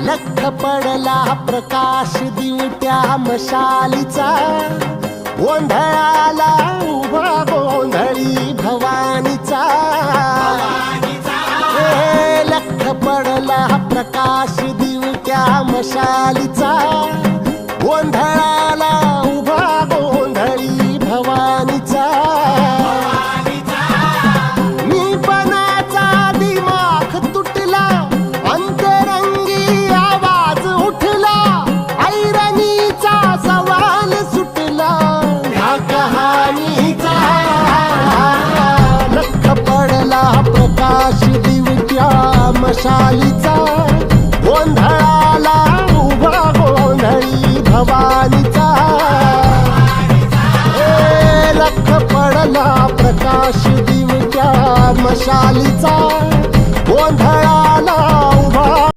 लख पडला प्रकाश दिवट्या मशालीचा, गोंधळाला उभा गोंधळी भवानीचा. लख पडला प्रकाश दिवट्या मशालीचा, गोंधळाला उभा गोंधळी भवानीचा. मी पणाचा दिमाग तुटला, अंतरंगी आवाज उठला, ऐरणीचा सवाल सुटला ह्या कहाणीचा. लख पडला प्रकाश दिवट्या मशालीचा, गोंधळाला उभा गोंधळी भवानीचा. लख पडला प्रकाश दिवट्या मशालीचा,